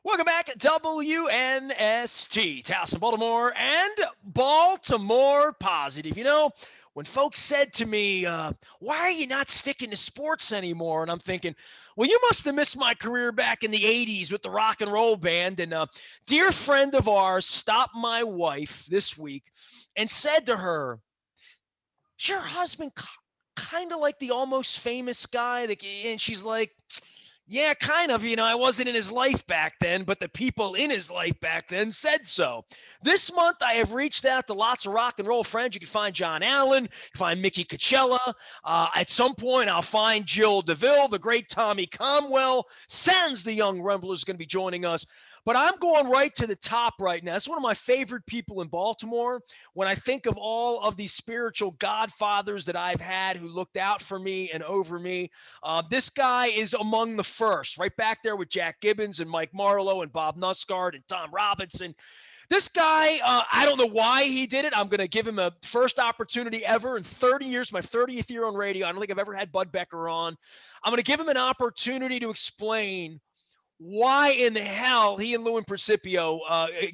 Welcome back at WNST, Towson, Baltimore, and Baltimore Positive. When folks said to me, why are you not sticking to sports anymore? And I'm thinking, well, you must have missed my career back in the 80s with the rock and roll band. And a dear friend of ours stopped my wife this week and said to her, is your husband kind of like the Almost Famous guy? And she's like, yeah, kind of. I wasn't in his life back then, but the people in his life back then said so. This month, I have reached out to lots of rock and roll friends. You can find John Allen, you can find Mickey Coachella. At some point, I'll find Jill DeVille, the great Tommy Comwell. Sans the Young Rumbler is going to be joining us. But I'm going right to the top right now. It's one of my favorite people in Baltimore. When I think of all of these spiritual godfathers that I've had who looked out for me and over me, this guy is among the first, right back there with Jack Gibbons and Mike Marlowe and Bob Nusgard and Tom Robinson. This guy, I don't know why he did it. I'm going to give him a first opportunity ever in 30 years, my 30th year on radio. I don't think I've ever had Bud Becker on. I'm going to give him an opportunity to explain why in the hell he and Lou Principio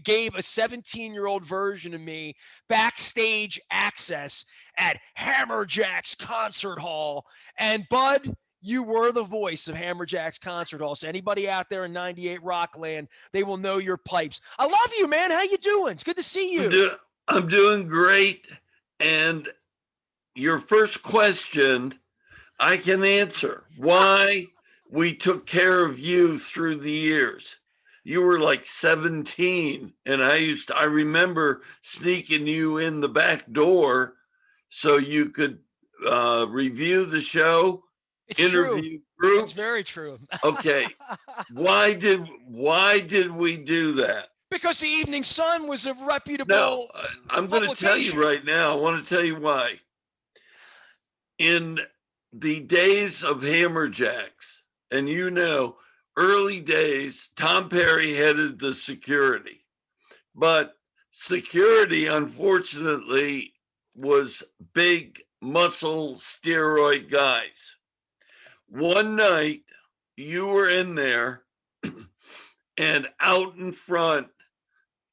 gave a 17-year-old version of me backstage access at Hammerjacks Concert Hall. And Bud, you were the voice of Hammerjacks Concert Hall. So anybody out there in 98 Rockland, they will know your pipes. I love you, man. How you doing? It's good to see you. I'm doing great. And your first question, I can answer. Why we took care of you through the years. You were like 17, and I remember sneaking you in the back door so you could review the show, It's interview true. groups. It's very true. Okay. Why did we do that? Because the Evening Sun was a reputable No, I'm going to tell you right now. I want to tell you why. In the days of Hammerjacks, and early days, Tom Perry headed the security. But security, unfortunately, was big muscle steroid guys. One night, you were in there, and out in front,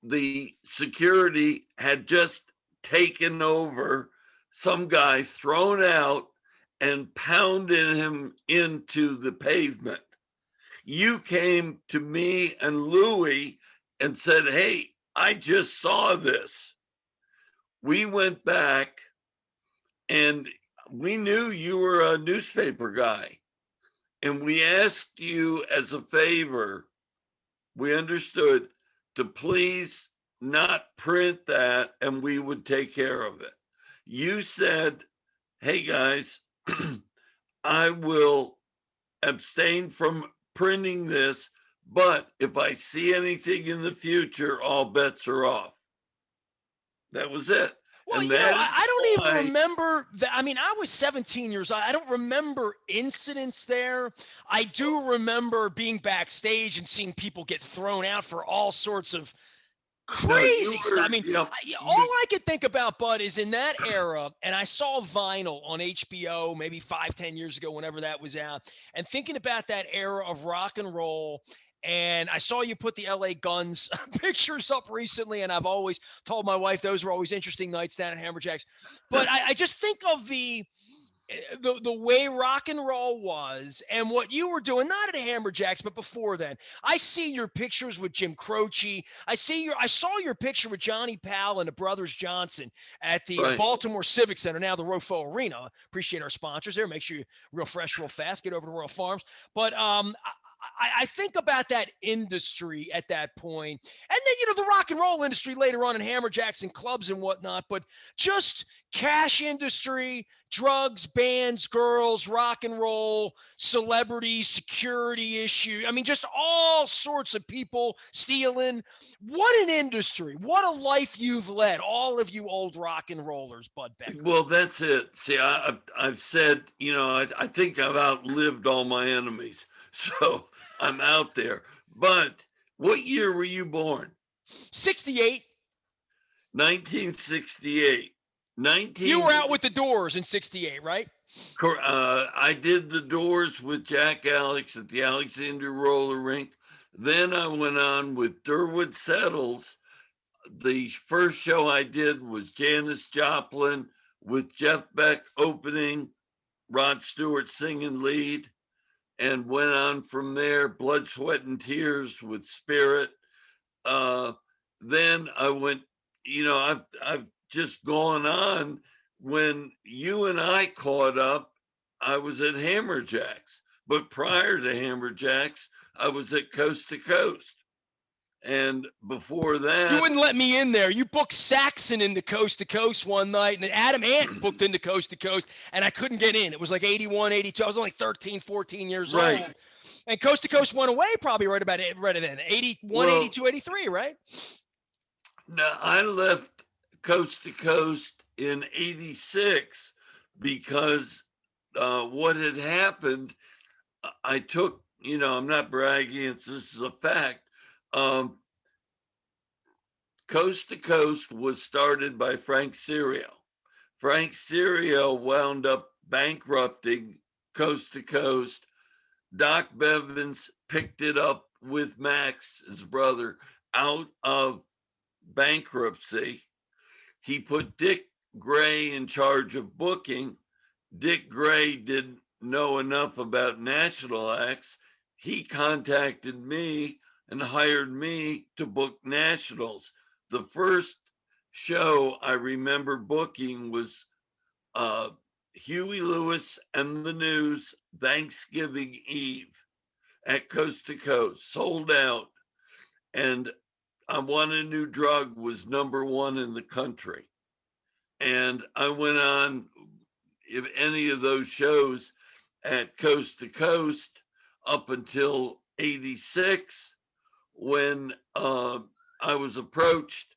the security had just taken over some guy, thrown out, and pounded him into the pavement. You came to me and Louie and said, hey, I just saw this. We went back and we knew you were a newspaper guy. And we asked you as a favor, we understood, to please not print that and we would take care of it. You said, hey guys, I will abstain from printing this, but if I see anything in the future, all bets are off. That was it. Well, I don't even remember that. I mean, I was 17 years old. I don't remember incidents there. I do remember being backstage and seeing people get thrown out for all sorts of crazy stuff. I mean, all I could think about, Bud, is in that era, and I saw Vinyl on HBO maybe 5-10 years ago, whenever that was out, and thinking about that era of rock and roll. And I saw you put the LA Guns pictures up recently, and I've always told my wife those were always interesting nights down at Hammerjacks. But I just think of the way rock and roll was and what you were doing, not at Hammerjacks, but before then. I see your pictures with Jim Croce. I saw your picture with Johnny Powell and the Brothers Johnson at the Baltimore Civic Center, now the Rofo Arena. Appreciate our sponsors there. Make sure you real fresh, real fast. Get over to Royal Farms. But I think about that industry at that point. And then, the rock and roll industry later on in Hammerjacks and clubs and whatnot, but just cash industry, drugs, bands, girls, rock and roll, celebrities, security issue. I mean, just all sorts of people stealing. What an industry. What a life you've led, all of you old rock and rollers, Bud Becker. Well, that's it. See, I've said, I think I've outlived all my enemies. So I'm out there. But what year were you born? 68. 1968. You were out with the Doors in 68, right? I did the Doors with Jack Alex at the Alexander Roller Rink. Then I went on with Durwood Settles. The first show I did was Janis Joplin with Jeff Beck opening, Rod Stewart singing lead, and went on from there, Blood, Sweat, and Tears with Spirit. Uh, then I went, I've just gone on. When you and I caught up, I was at Hammerjacks. But prior to Hammerjacks, I was at Coast to Coast. And before You that, wouldn't let me in there. You booked Saxon into Coast to Coast one night, and Adam Ant booked into Coast to Coast, and I couldn't get in. It was like 81, 82. I was only 13, 14 years right. old. And Coast to Coast went away probably right about it, right then. 81, Well, 82, 83, right? now I left Coast to Coast in 86 because what had happened, I took, I'm not bragging, this is a fact. Um, Coast to Coast was started by Frank Serio. Frank Serio wound up bankrupting Coast to Coast. Doc Bevins picked it up with Max, his brother, out of bankruptcy. He put Dick Gray in charge of booking. Dick Gray didn't know enough about national acts. He contacted me and hired me to book nationals. The first show I remember booking was uh, Huey Lewis and the News Thanksgiving Eve at Coast to Coast, sold out. And I Want a New Drug was number one in the country. And I went on, if any of those shows at Coast to Coast up until 86, when I was approached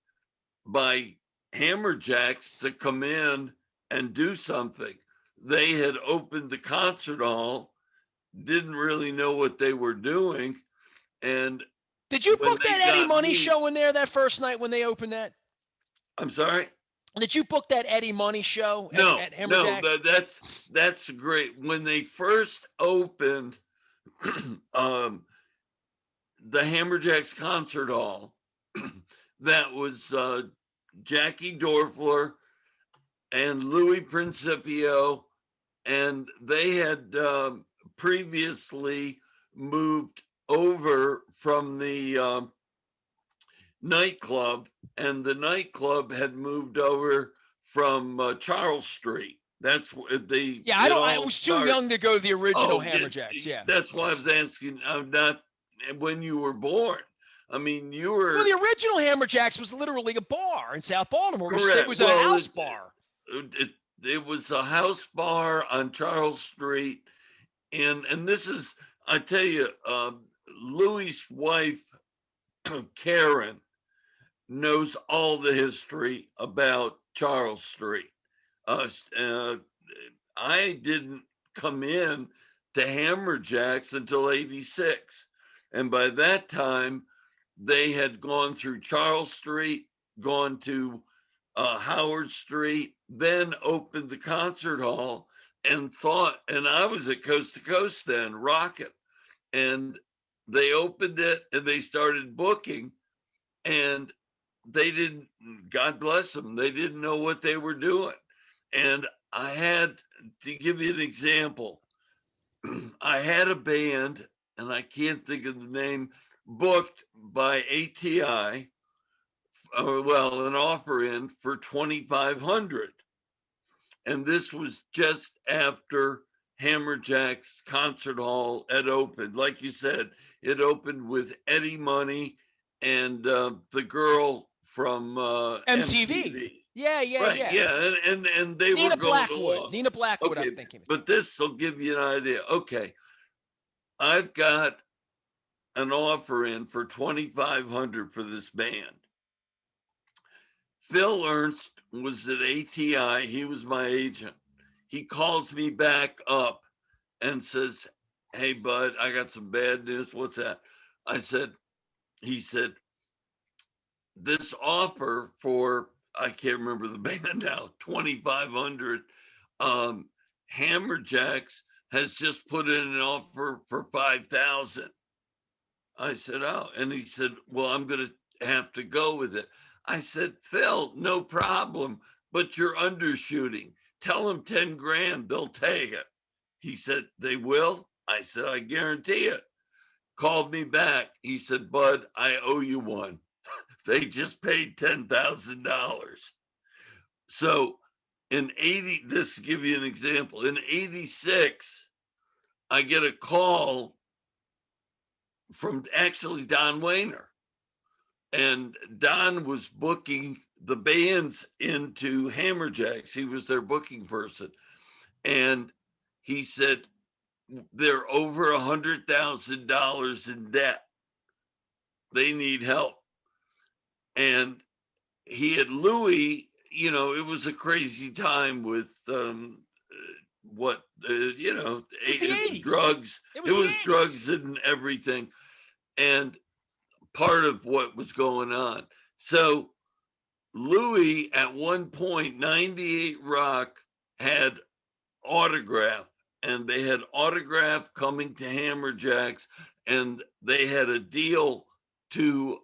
by Hammerjacks to come in and do something. They had opened the concert hall, didn't really know what they were doing. And Did you when book they that Eddie got Money me, show in there that first night when they opened that? I'm sorry? Did you book that Eddie Money show No, at no, Hammerjacks? that's great. When they first opened um, the Hammerjacks concert hall, that was Jackie Dorfler and Louis Principio, and they had previously moved over from the nightclub, and the nightclub had moved over from Charles Street. That's where they Yeah, it I all was too started. young to go to the original Oh, Hammerjacks. Yeah. that's why I was asking. I'm not when you were born. I mean, you Well, were the original Hammerjacks was literally a bar in South Baltimore. It correct. was a Well, house bar. it, it was a house bar on Charles Street, and this is I tell you, Louis' wife Karen knows all the history about Charles Street. Uh, uh, I didn't come in to Hammerjacks until 86. And by that time, they had gone through Charles Street, gone to Howard Street, then opened the concert hall and I was at Coast to Coast then, rocking. And they opened it and they started booking. And they didn't, God bless them, they didn't know what they were doing. And I had to give you an example. I had a band, and I can't think of the name, booked by ATI, well, an offer in for 2,500. And this was just after Hammerjack's concert hall had opened. Like you said, it opened with Eddie Money and the girl from MTV. MTV. Yeah, yeah, Right, yeah. yeah, and they were Nina going Blackwood. along. Nina Blackwood, I'm Okay, thinking. but this will give you an idea. Okay, I've got an offer in for 2,500 for this band. Phil Ernst was at ATI. He was my agent. He calls me back up and says, "Hey, Bud, I got some bad news. What's that?" I said, he said, "This offer for, I can't remember the band now, 2,500, um, Hammerjacks has just put in an offer for 5,000. I said, oh, and he said, well, I'm going to have to go with it. I said, Phil, no problem, but you're undershooting. Tell them 10 grand, they'll take it. He said, they will? I said, I guarantee it. Called me back. He said, Bud, I owe you one. They just paid $10,000. So in 80, this to give you an example, in 86, I get a call from actually Don Wayner. And Don was booking the bands into Hammerjacks. He was their booking person. And he said, they're over $100,000 in debt. They need help. And he had Louis, it was a crazy time with what, It was the 80s. drugs. It It was the was 80s. drugs and everything. And part of what was going on. So Louis, at one point, 98 Rock had Autograph, and they had Autograph coming to Hammerjacks, and they had a deal to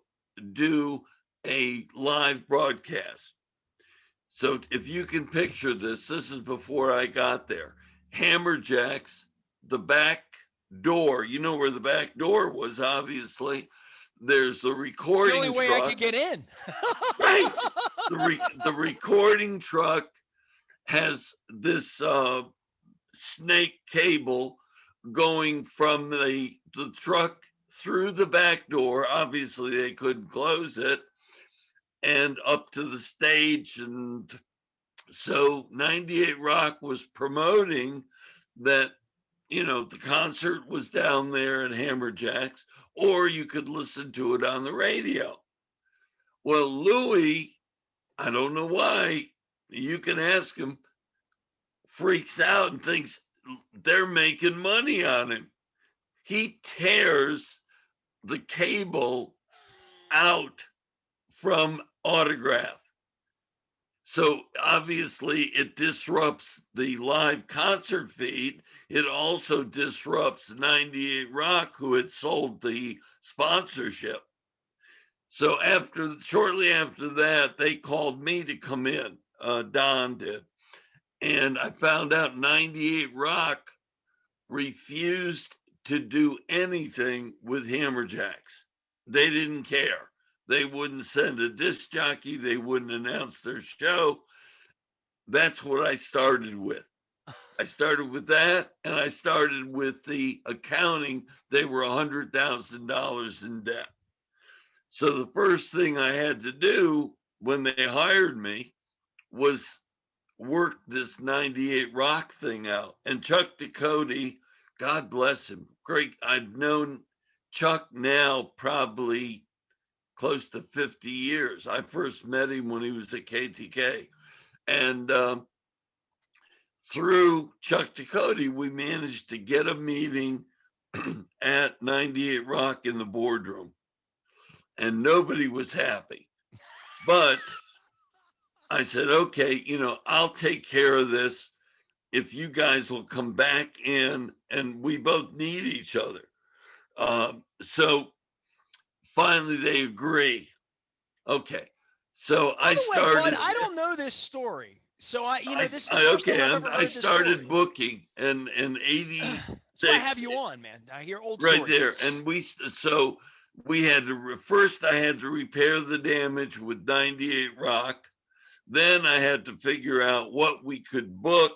do a live broadcast. So if you can picture this, this is before I got there. Hammerjacks, the back door, you know where the back door was, obviously. There's the The only recording way I truck. could get in. Right. The recording truck has this snake cable going from the truck through the back door. Obviously, they couldn't close it, and up to the stage. And so 98 Rock was promoting that, the concert was down there at Hammerjacks, or you could listen to it on the radio. Well, Louis, I don't know why, you can ask him, freaks out and thinks they're making money on him. He tears the cable out from Autograph. So obviously it disrupts the live concert feed. It also disrupts 98 Rock, who had sold the sponsorship. So shortly after that, they called me to come in. Don did. And I found out 98 Rock refused to do anything with Hammerjacks. They didn't care. They wouldn't send a disc jockey. They wouldn't announce their show. That's what I started with. I started with that, and I started with the accounting. They were $100,000 in debt. So the first thing I had to do when they hired me was work this 98 Rock thing out. And Chuck Ducote, God bless him, great. I've known Chuck now probably close to 50 years. I first met him when he was at KTK. And through Chuck Ducote, we managed to get a meeting at 98 Rock in the boardroom. And nobody was happy. But I said, okay, I'll take care of this if you guys will come back in, and we both need each other. So finally they agree. Okay. So By I the way, Bud, started. I don't know this story. So this is the I first okay. time I've ever I heard this started story. booking in 86. That's why I have you on, man. I hear old Right stories. there. And we had to, first I had to repair the damage with 98 Rock. Then I had to figure out what we could book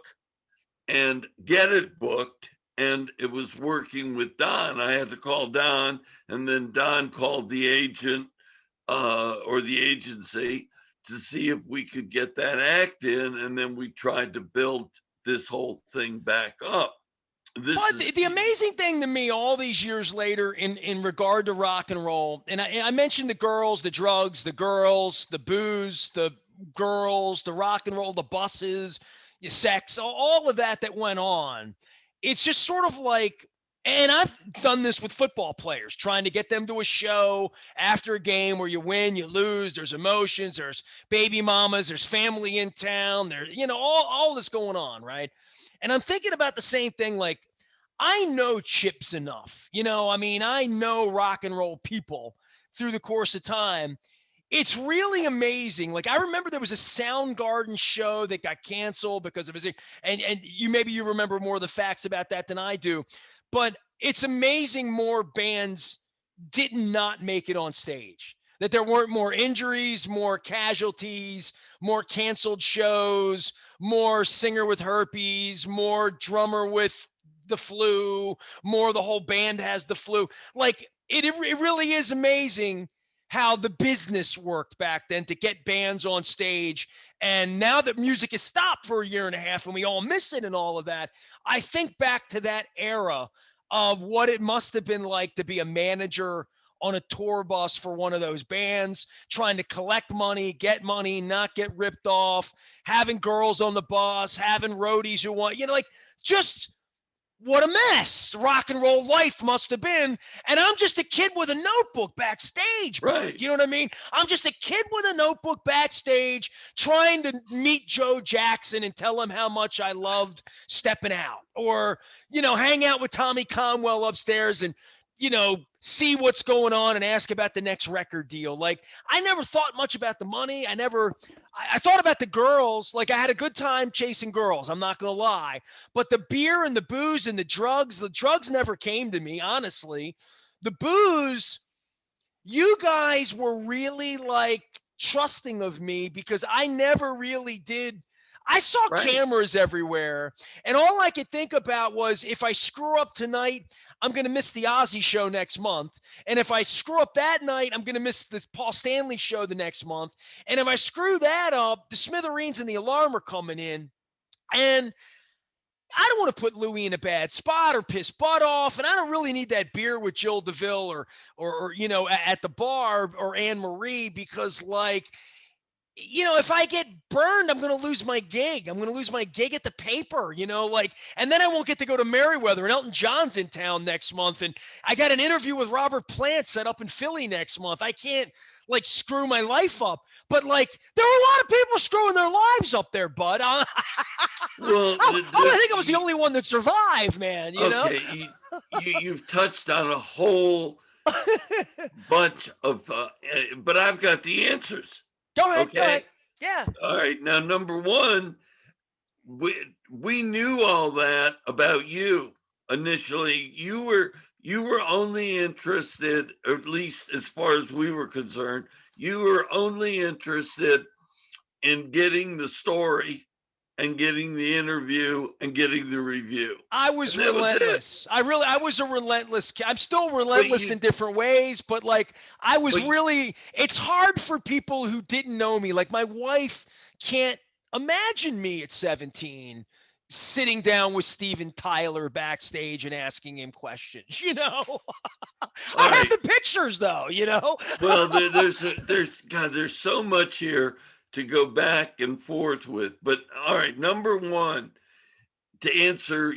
and get it booked. And it was working with Don. I had to call Don, and then Don called the agent or the agency to see if we could get that act in. And then we tried to build this whole thing back up. But the amazing thing to me all these years later in regard to rock and roll, and I mentioned the girls, the drugs, the girls, the booze, the girls, the rock and roll, the buses, the sex, all of that went on. It's just sort of like, and I've done this with football players, trying to get them to a show after a game where you win, you lose, there's emotions, there's baby mamas, there's family in town, all this going on, right? And I'm thinking about the same thing, like, I know Chips enough. I mean, I know rock and roll people through the course of time. It's really amazing. Like I remember there was a Soundgarden show that got canceled because of his and you remember more of the facts about that than I do. But it's amazing more bands did not make it on stage. That there weren't more injuries, more casualties, more canceled shows, more singer with herpes, more drummer with the flu, more the whole band has the flu. Like it really is amazing how the business worked back then to get bands on stage. And now that music has stopped for a year and a half and we all miss it and all of that, I think back to that era of what it must have been like to be a manager on a tour bus for one of those bands, trying to collect money, not get ripped off, having girls on the bus, having roadies who want, like just what a mess rock and roll life must have been. And I'm just a kid with a notebook backstage, Bud. Right. You know what I mean? I'm just a kid with a notebook backstage trying to meet Joe Jackson and tell him how much I loved stepping out, or, hang out with Tommy Conwell upstairs and, see what's going on and ask about the next record deal. Like I never thought much about the money. I thought about the girls. Like I had a good time chasing girls. I'm not going to lie. But the beer and the booze and the drugs never came to me, honestly. The booze, you guys were really like trusting of me because I never really did. I saw Right. cameras everywhere, and all I could think about was if I screw up tonight, I'm going to miss the Ozzy show next month. And if I screw up that night, I'm going to miss the Paul Stanley show the next month. And if I screw that up, the Smithereens and the Alarm are coming in. And I don't want to put Louis in a bad spot or piss Bud off, and I don't really need that beer with Jill DeVille or at the bar or Anne Marie because like if I get burned, I'm going to lose my gig. I'm going to lose my gig at the paper, and then I won't get to go to Merriweather, and Elton John's in town next month. And I got an interview with Robert Plant set up in Philly next month. I can't like screw my life up, but like there are a lot of people screwing their lives up there, Bud. Well, I think I was the only one that survived, man, okay, you've touched on a whole bunch of, but I've got the answers. Go ahead. Okay. Yeah. All right. Now, number one, we knew all that about you initially. You were only interested, or at least as far as we were concerned, you were only interested in getting the story and getting the interview and getting the review. I was relentless. I was a relentless. I'm still relentless in different ways, but like I was really. It's hard for people who didn't know me. Like my wife can't imagine me at 17 sitting down with Steven Tyler backstage and asking him questions. I have the pictures though. Well, there's so much here to go back and forth with. But all right, number one, to answer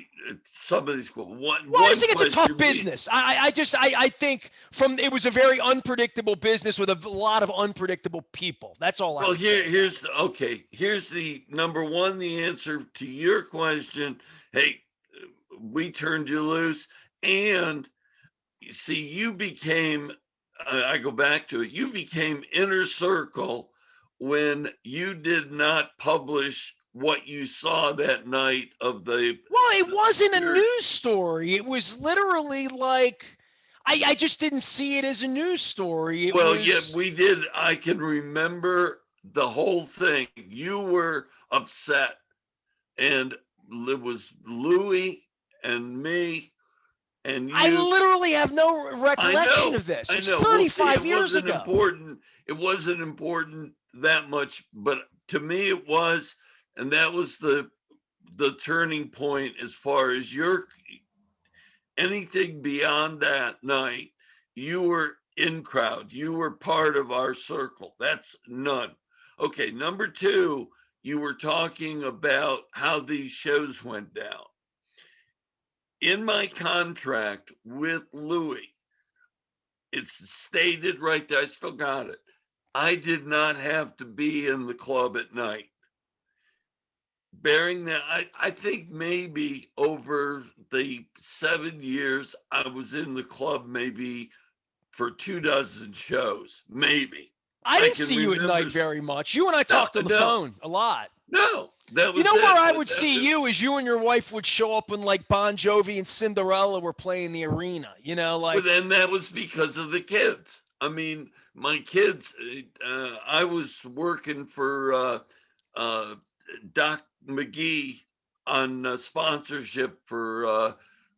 some of these questions. Well, I just think it's a tough business. I think it was a very unpredictable business with a lot of unpredictable people. That's all. Well, here's the number one. The answer to your question. Hey, we turned you loose, and see, you became. I go back to it. You became inner circle when you did not publish what you saw that night of the. Well, it wasn't a news story. It was literally like I just didn't see it as a news story. Yeah, we did. I can remember the whole thing. You were upset, and it was Louis and me and you. I literally have no recollection of this. It's 35 years ago. It wasn't important that much, but to me it was, and that was the turning point as far as anything beyond that night. You were in crowd. You were part of our circle. That's none. Okay, number two, you were talking about how these shows went down. In my contract with Louis, it's stated right there. I still got it. I did not have to be in the club at night. bearing that, I think maybe over the 7 years I was in the club, maybe for 2 dozen shows, maybe. I I didn't can see you at remember. night very much. You and I No, talked on the no, phone a lot. no. That You was know where it. I would see you is you and your wife would show up when like Bon Jovi and Cinderella were playing the arena. You know, Well, like then that was because of the kids. I mean, my kids. I was working for uh, Doc McGee on sponsorship for.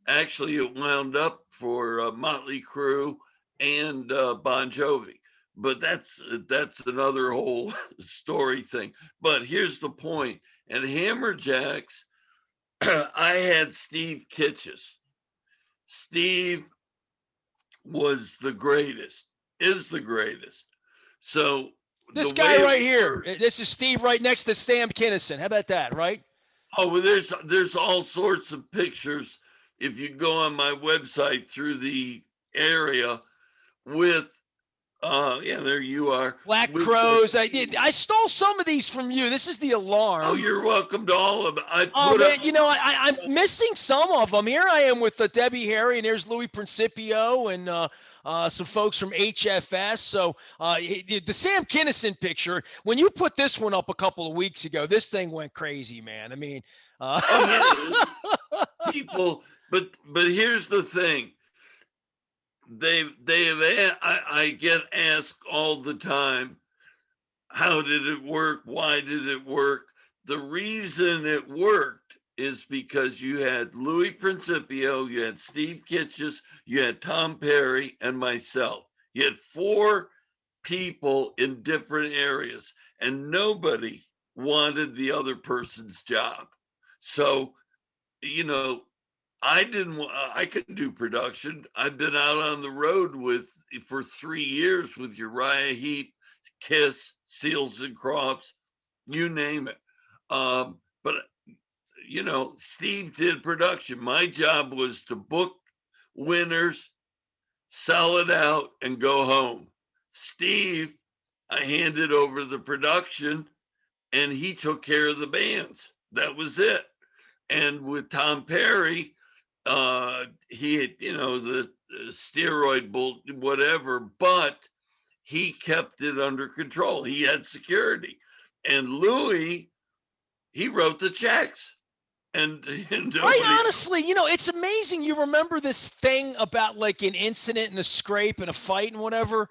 Actually, it wound up for Motley Crue and Bon Jovi, but that's another whole story thing. But here's the point: at Hammerjacks, I had Steve Kitches. Steve was the greatest, is the greatest. So the this way guy it right here. worked, This is Steve right next to Sam Kinison. How about that, right? oh, well, there's all sorts of pictures if you go on my website through the area with yeah, there you are Black with Crows. I did. Steve. I stole some of these from you. This is the Oh, alarm. you're welcome to all of it. I Oh put up man, you know I'm missing some of them. Here I am with Debbie Harry, and there's Louis Principio and some folks from HFS. So the Sam Kinison picture. When you put this one up a couple of weeks ago, this thing went crazy, man. I mean, oh yeah, people, but here's the thing. I get asked all the time, how did it work? Why did it work? The reason it worked is because you had Louis Principio, you had Steve Kitches, you had Tom Perry, and myself. You had four people in different areas, and nobody wanted the other person's job. So, you know, I could do production. I've been out on the road with for 3 years with Uriah Heep, Kiss, Seals and Crofts, you name it. But Steve did production. My job was to book winners, sell it out, and go home. Steve, I handed over the production, and he took care of the bands. That was it. And with Tom Perry, he had, the steroid bull, whatever, but he kept it under control. He had security. And Louis, he wrote the checks. And I nobody else. honestly, it's amazing you remember this thing about like an incident and a scrape and a fight and whatever.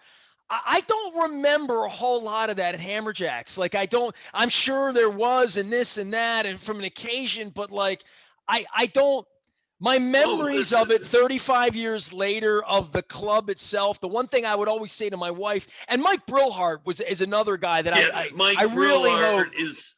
I don't remember a whole lot of that at Hammerjacks. Like I don't. I'm sure there was and this and that and from an occasion, but like I don't. My Oh, memories listen, of it 35 years later of the club itself. The one thing I would always say to my wife and Mike Brillhart is another guy that yeah, I Mike really hope. Brillhart is,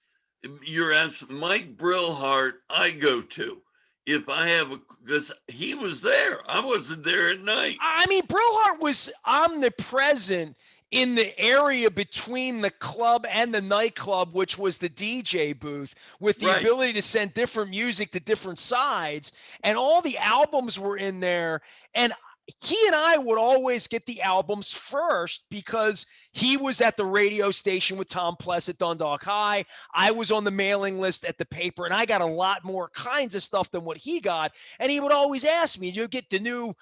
you're absolutely, Mike Brillhart, I go to. If I have because he was there. I wasn't there at night. I mean, Brillhart was omnipresent in the area between the club and the nightclub, which was the DJ booth, with the Right. ability to send different music to different sides. And all the albums were in there. And he and I would always get the albums first because he was at the radio station with Tom Pless at Dundalk High. I was on the mailing list at the paper, and I got a lot more kinds of stuff than what he got. And he would always ask me, "Did you get the new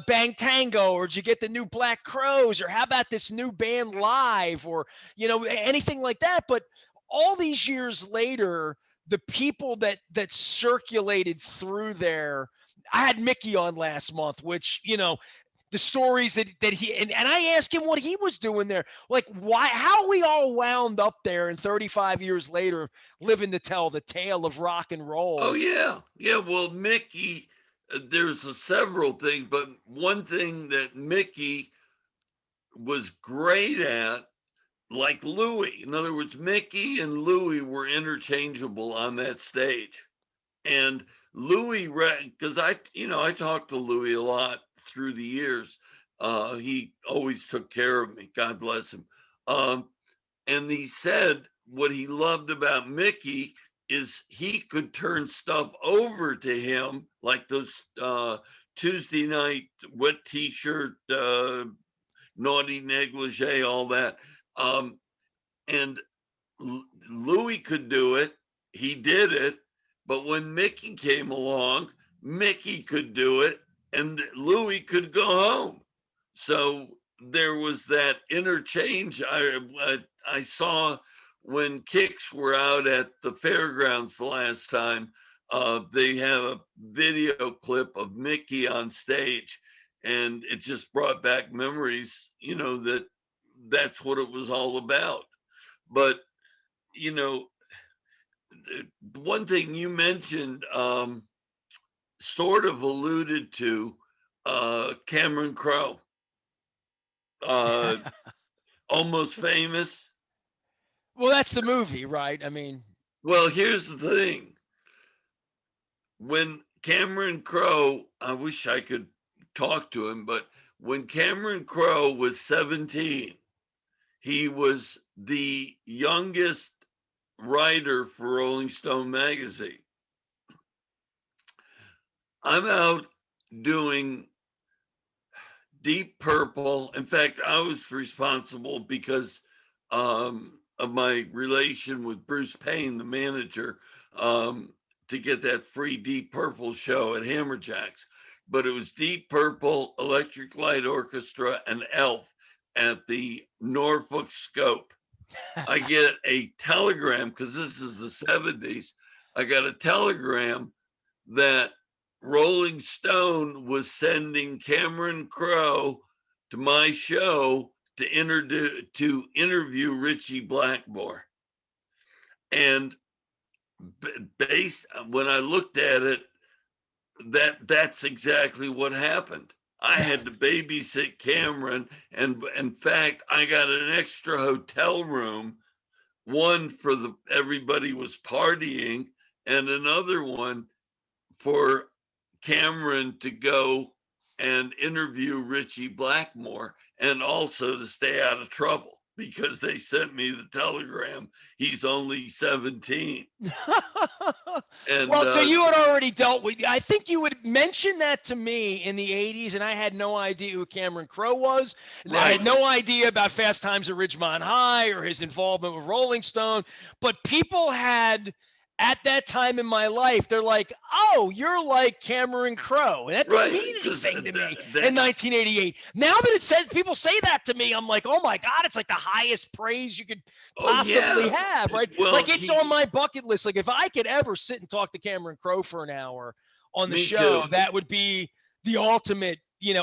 Bang Tango, or did you get the new Black Crows, or how about this new band live, or anything like that?" But all these years later, the people that circulated through there. I had Mickey on last month, which the stories that he and I asked him what he was doing there, like why how we all wound up there, and 35 years later living to tell the tale of rock and Oh roll. yeah, yeah. Well, Mickey, there's several things, but one thing that Mickey was great at, like Louis. In other words, Mickey and Louis were interchangeable on that stage, and Louis, because I talked to Louis a lot through the years. He always took care of me. God bless him. Um, and he said what he loved about Mickey is he could turn stuff over to him, like those Tuesday night wet T-shirt, naughty negligee, all that. And Louis could do it, he did it. But when Mickey came along, Mickey could do it and Louis could go home. So there was that interchange. I saw when Kicks were out at the fairgrounds the last time. They have a video clip of Mickey on stage, and it just brought back memories. That that's what it was all about. But you know, one thing you mentioned, sort of alluded to, Cameron Crowe, uh, almost famous. Well, that's the movie, right? I mean, Well, here's the thing. When Cameron Crowe, I wish I could talk to him, but when Cameron Crowe was 17, he was the youngest writer for Rolling Stone magazine. I'm out doing Deep Purple. In fact, I was responsible because of my relation with Bruce Payne, the manager, um, to get that free Deep Purple show at Hammerjacks. But it was Deep Purple, Electric Light Orchestra, and Elf at the Norfolk Scope. I get a telegram because this is the 70s. I got a telegram that Rolling Stone was sending Cameron Crowe to my show to interview Richie Blackmore. And based when I looked at it, that's exactly what happened. I had to babysit Cameron, and in fact, I got an extra hotel room, one for the everybody was partying, and another one for Cameron to go and interview Richie Blackmore and also to stay out of trouble because they sent me the telegram. He's only 17. And well, so you had already dealt with. I think you would mention that to me in the '80s, and I had no idea who Cameron Crowe was. I had right, no idea about Fast Times at Ridgemont High or his involvement with Rolling Stone. But people had at that time in my life, they're like, "Oh, you're like Cameron Crowe," and that didn't right, mean because anything to me in that's 1988. Now that it says people say that to me, I'm like, "Oh my God, it's like the highest praise you could oh possibly yeah. have," right? Well, Like it's on he my bucket list. Like if I could ever sit and talk to Cameron Crowe for an hour on the me show, too. that would be the ultimate,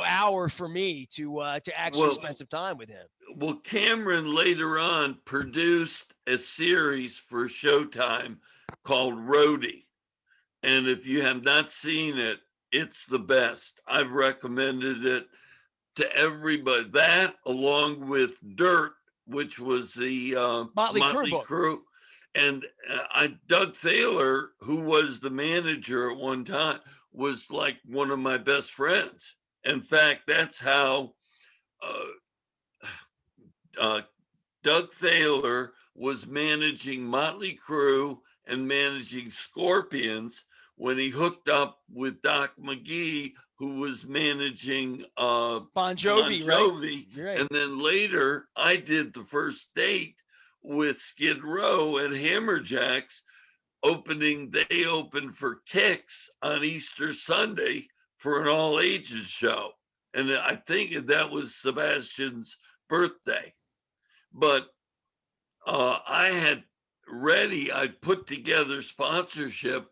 hour for me to actually Well, spend some time with him. Cameron later on produced a series for Showtime called Roadie. And if you have not seen it, it's the best. I've recommended it to everybody. That, along with Dirt, which was the Motley Crue Motley book. Crue, and Doug Thaler, who was the manager at one time, was like one of my best friends. In fact, that's how uh, uh, Doug Thaler was managing Motley Crue and managing Scorpions when he hooked up with Doc McGee, who was managing Bon Bon Jovi, right? Jovi. Right. And then later, I did the first date with Skid Row at Hammerjacks, they opened for Kicks on Easter Sunday for an all ages show. And I think that was Sebastian's birthday. But I put together sponsorship,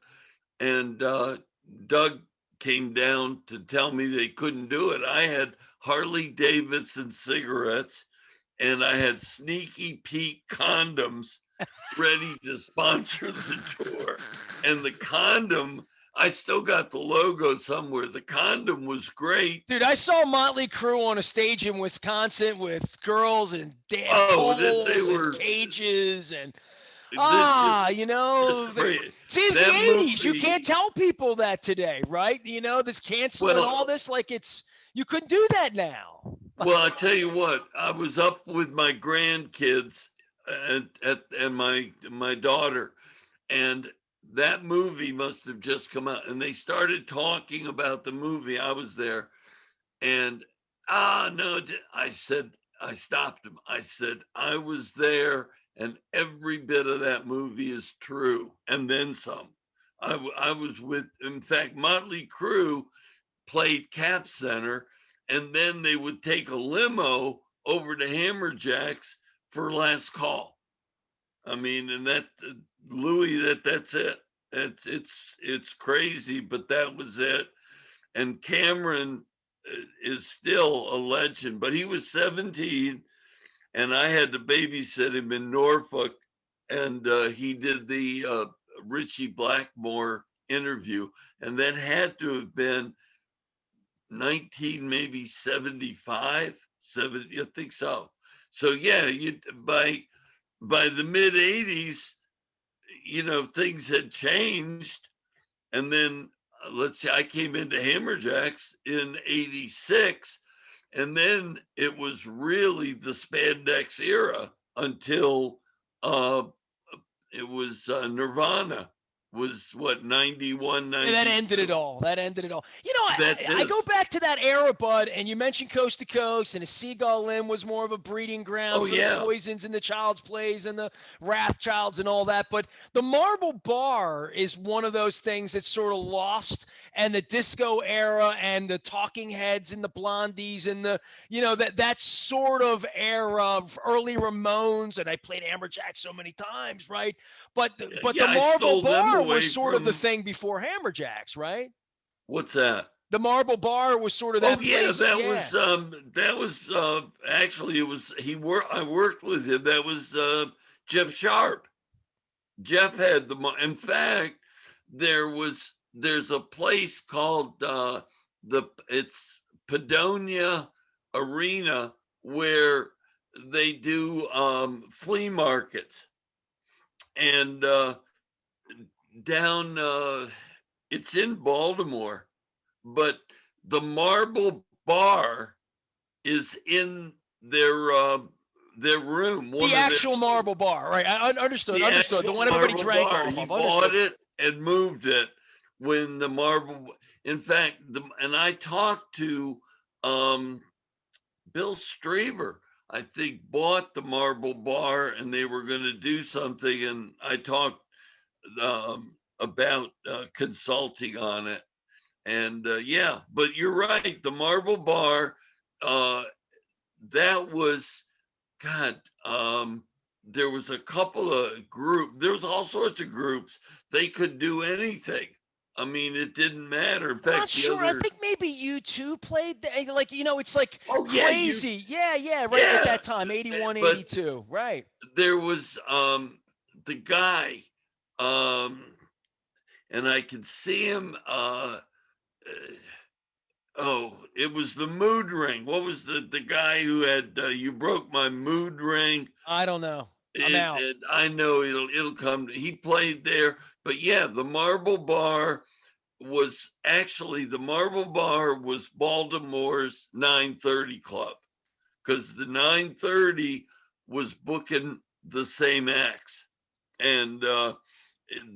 and Doug came down to tell me they couldn't do it. I had Harley Davidson cigarettes, and I had Sneaky Pete condoms ready to sponsor the tour. And the condom, I still got the logo somewhere. The condom was great. Dude, I saw Motley Crue on a stage in Wisconsin with girls and damn Oh, they poles and were cages and just just it crazy. seems the That '80s. You can't movie. tell people that today, right? This canceling all Well, this, like you couldn't do that now. Well, I tell you what, I was up with my grandkids and my daughter, and that movie must have just come out, and they started talking about the movie. I was there, and no, I said I stopped him. I said I was there and every bit of that movie is true, and then some. I was with, in fact, Motley Crue played Cap Center, and then they would take a limo over to Hammerjacks for last call. I mean, and that Louis, that's it. It's crazy, but that was it. And Cameron is still a legend, but he was 17, and I had to babysit him in Norfolk, and he did the Richie Blackmore interview, and that had to have been 19, maybe 75, 70, I think so. So yeah, you by the mid 80s, things had changed. And then let's see, I came into Hammerjacks in 86, and then it was really the spandex era until uh, it was Nirvana was what, 91, And that ended it 92. all. That ended it all. That's I go it. back to that era, Bud, and you mentioned Coast to Coast, and the Seagull Limb was more of a breeding ground Oh for the yeah. Poisons and the Child's Plays and the Wrathchilds and all that. But the Marble Bar is one of those things that's sort of lost, and the disco era and the Talking Heads and the Blondies and that sort of era of early Ramones. And I played Hammerjack so many times, right? But the Yeah, I Marble stole them Bar was away sort of the from, thing before Hammerjacks, right? what's that? The Marble Bar was sort of Oh that yeah, place. Yeah. that was actually, it was, I worked with him. That was Jeff Sharp. Jeff had in fact, there's a place called it's Padonia Arena, where they do flea markets, and down it's in Baltimore, but the Marble Bar is in their room, one The of their actual Marble Bar, right? I understood. the Understood. The actual one everybody Marble drank Bar. off He of. bought Understood. it and moved it when the Marble. In fact, and I talked to um, Bill Straver. I think bought the Marble Bar, and they were going to do something, and I talked about consulting on it. And yeah, but you're right. The Marble Bar, uh, that was, God. There was a couple of there was all sorts of groups. They could do anything. I mean, it didn't matter. In I'm not fact, the sure. I other, think maybe you two played like it's like oh yeah, crazy. Yeah, yeah, right at yeah. that time, 81, But 82. Right. there was the guy, um, and I could see him. Oh, it was the mood ring. What was the guy who had "You Broke My Mood Ring"? I don't know. I'm out. I know it'll come. He played there, but yeah, the Marble Bar was actually, the Marble Bar was Baltimore's 930 Club, because the 930 was booking the same acts, and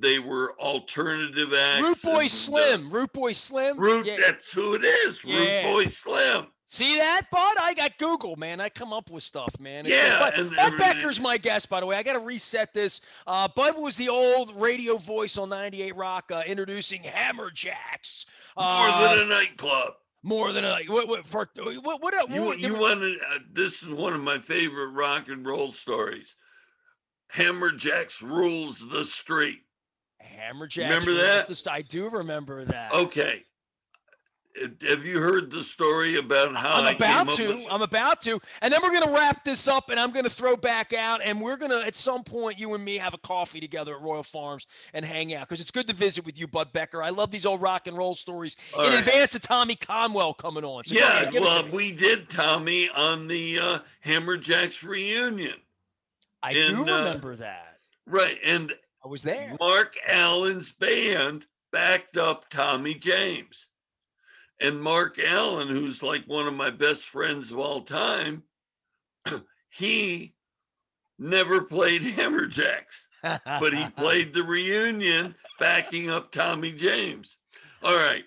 they were alternative Root acts, Boy and Slim. Root Boy Slim. Root. Yeah. That's who it is, Root Yeah. Boy Slim. See that, Bud? I got Google, man. I come up with stuff, man. It's great. Yeah, But and Bud Becker's my guest, by the way. I got to reset this. Bud was the old radio voice on 98 Rock, introducing Hammerjacks. more than a nightclub. More than a You want to? This is one of my favorite rock and roll stories. Hammerjacks rules the street. Hammerjacks Remember rules that? the I do remember that. Okay. Have you heard the story about how I'm I came about up with to. it? I'm about to. And then we're going to wrap this up, and I'm going to throw back out, and we're going to, at some point, you and me have a coffee together at Royal Farms and hang out, because it's good to visit with you, Bud Becker. I love these old rock and roll stories All in right. advance of Tommy Conwell coming on. So go Yeah, ahead, give it to well, me. we did Tommy on the Hammerjacks reunion. I do And remember that. right, and I was there. Mark Allen's band backed up Tommy James. And Mark Allen, who's like one of my best friends of all time, he never played Hammerjacks, but he played the reunion backing up Tommy James. All right.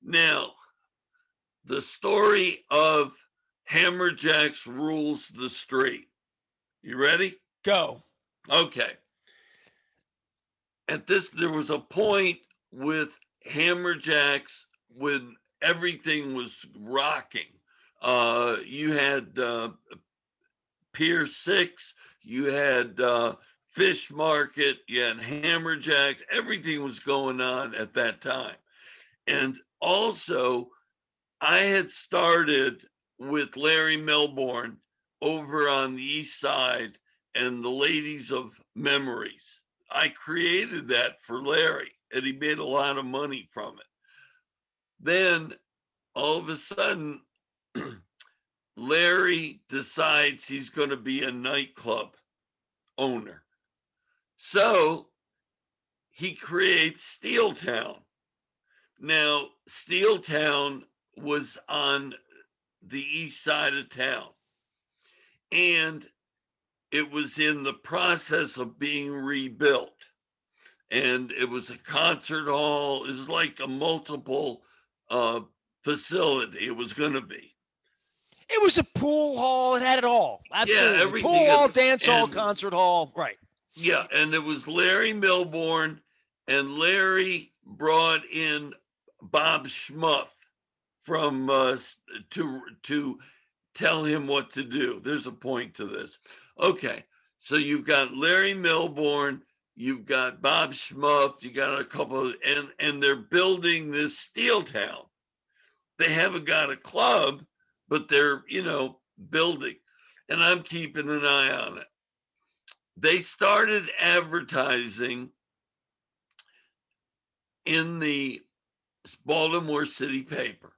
Now, the story of Hammerjacks rules the street. You ready? Go. Okay. There was a point with Hammerjacks when everything was rocking. You had Pier 6, you had Fish Market, you had Hammerjacks, everything was going on at that time. And also, I had started with Larry Melbourne over on the East Side and the Ladies of Memories. I created that for Larry, and he made a lot of money from it. Then all of a sudden, Larry decides he's going to be a nightclub owner. So he creates Steel Town. Now, Steel Town was on the east side of town, and it was in the process of being rebuilt. And it was a concert hall. It was like a multiple uh, facility. It was going to be. It was a pool hall. It had it all. Yeah, Absolutely. everything. Pool hall, dance hall, And concert hall. Right. yeah, and it was Larry Milbourne, and Larry brought in Bob Schmuff from to tell him what to do. There's a point to this. Okay, so you've got Larry Milbourne, you've got Bob Schmuff, you got a couple, and they're building this steel town. They haven't got a club, but they're building, and I'm keeping an eye on it. They started advertising in the Baltimore City paper.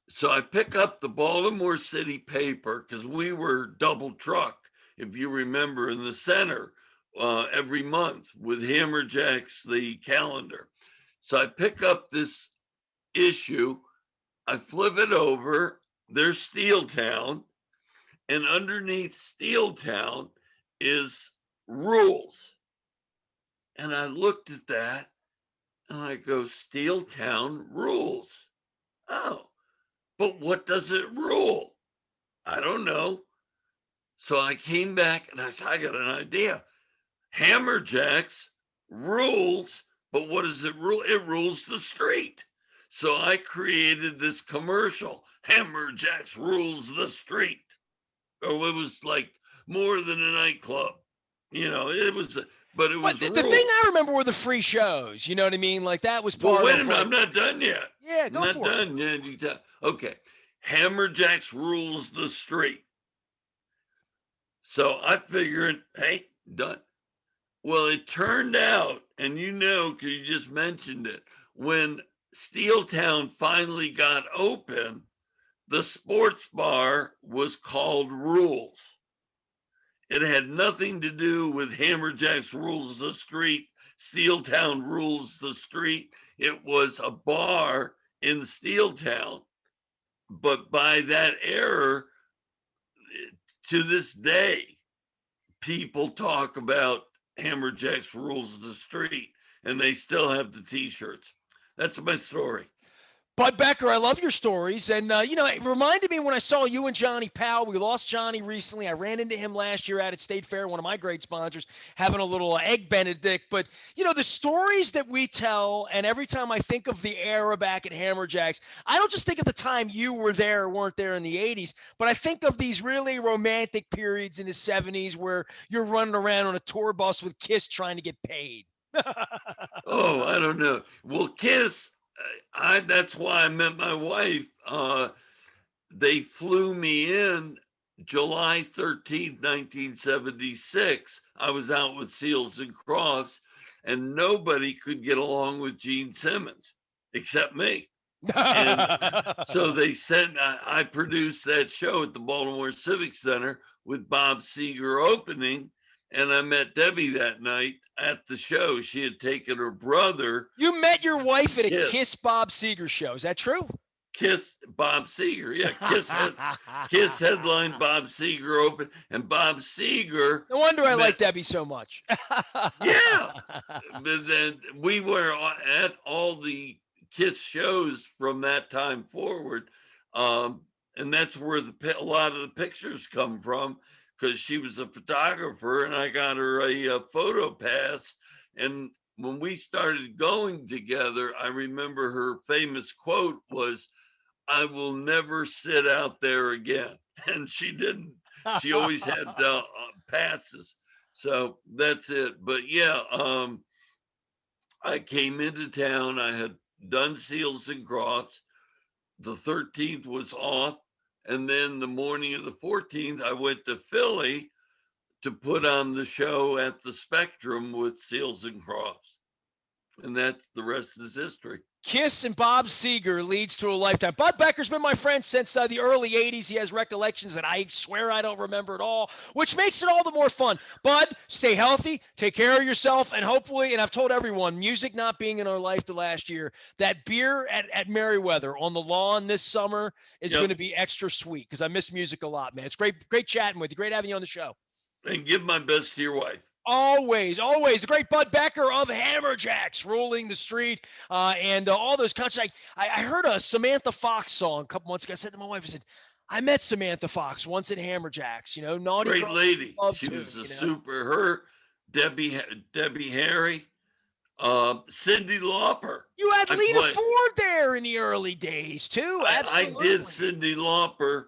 So I pick up the Baltimore City paper because we were double truck, if you remember, in the center every month with Hammerjacks, the calendar. So I pick up this issue, I flip it over, there's Steel Town, and underneath Steel Town is rules. And I looked at that and I go, Steel Town rules. Oh, but what does it rule? I don't know. So I came back and I said, I got an idea. Hammerjacks rules, but what does it rule? It rules the street. So I created this commercial. Hammerjacks rules the street. Oh, it was like more than a nightclub. It was, but it But was the thing I rules. remember were the free shows. You know what I mean? Like that was Well, part wait a of minute. like. I'm not done yet. Yeah, I'm go not for it. done yet. Okay. Hammerjacks rules the street. So I figured, hey, done. Well, it turned out, and because you just mentioned it, when Steel Town finally got open, the sports bar was called Rules. It had nothing to do with Hammerjacks rules the street, Steel Town rules the street. It was a bar in Steel Town. But by that error, to this day, people talk about Hammerjacks rules the street, and they still have the T-shirts. That's my story. Bud Becker, I love your stories. And, it reminded me when I saw you and Johnny Powell. We lost Johnny recently. I ran into him last year out at State Fair, one of my great sponsors, having a little egg Benedict. But, the stories that we tell, and every time I think of the era back at Hammerjacks, I don't just think of the time you were there or weren't there in the 80s, but I think of these really romantic periods in the 70s where you're running around on a tour bus with Kiss trying to get paid. Oh, I don't know. Well, Kiss, that's why I met my wife. They flew me in July 13th, 1976. I was out with Seals and Crofts, and nobody could get along with Gene Simmons except me. And so they sent, I produced that show at the Baltimore Civic Center with Bob Seger opening. And I met Debbie that night at the show. She had taken her brother. You met your wife at a Yes. Kiss Bob Seger show. Is that true? Kiss Bob Seger. Yeah, Kiss headline Bob Seger open. And Bob Seger. No wonder I like Debbie so much. Yeah. But then we were at all the Kiss shows from that time forward. And that's where a lot of the pictures come from, because she was a photographer, and I got her a photo pass. And when we started going together, I remember her famous quote was, "I will never sit out there again." And she didn't. She always had passes. So that's it. But yeah, I came into town. I had done Seals and Crofts. The 13th was off. And then the morning of the 14th, I went to Philly to put on the show at the Spectrum with Seals and Crofts. And that's the rest is history. Kiss and Bob Seger leads to a lifetime. Bud Becker's been my friend since the early 80s. He has recollections that I swear I don't remember at all, which makes it all the more fun. Bud, stay healthy, take care of yourself, and hopefully, and I've told everyone, music not being in our life the last year, that beer at Merriweather on the lawn this summer is going to be extra sweet because I miss music a lot, man. It's great chatting with you. Great having you on the show. And give my best to your wife. Always. The great Bud Becker of Hammerjacks ruling the street and all those concerts. I heard a Samantha Fox song a couple months ago. I said to my wife, I said, I met Samantha Fox once at Hammerjacks, naughty great girl, lady. She was a super. Her, Debbie Harry, Cyndi Lauper. You had Lita Ford there in the early days too. I did Cyndi Lauper.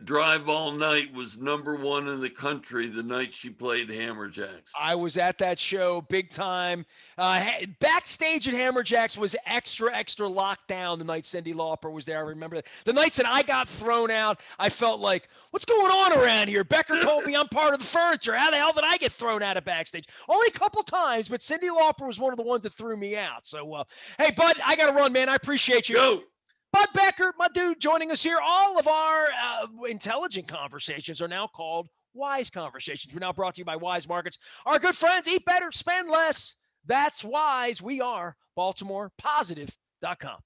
Drive All Night was #1 in the country the night she played Hammerjacks. I was at that show big time. Backstage at Hammerjacks was extra locked down the night Cyndi Lauper was there. I remember that. The nights that I got thrown out, I felt like, what's going on around here? Becker told me I'm part of the furniture. How the hell did I get thrown out of backstage? Only a couple times, but Cyndi Lauper was one of the ones that threw me out. So, hey, Bud, I got to run, man. I appreciate you. Go. Bud Becker, my dude, joining us here. All of our intelligent conversations are now called Wise Conversations. We're now brought to you by Wise Markets. Our good friends, eat better, spend less. That's Wise. We are BaltimorePositive.com.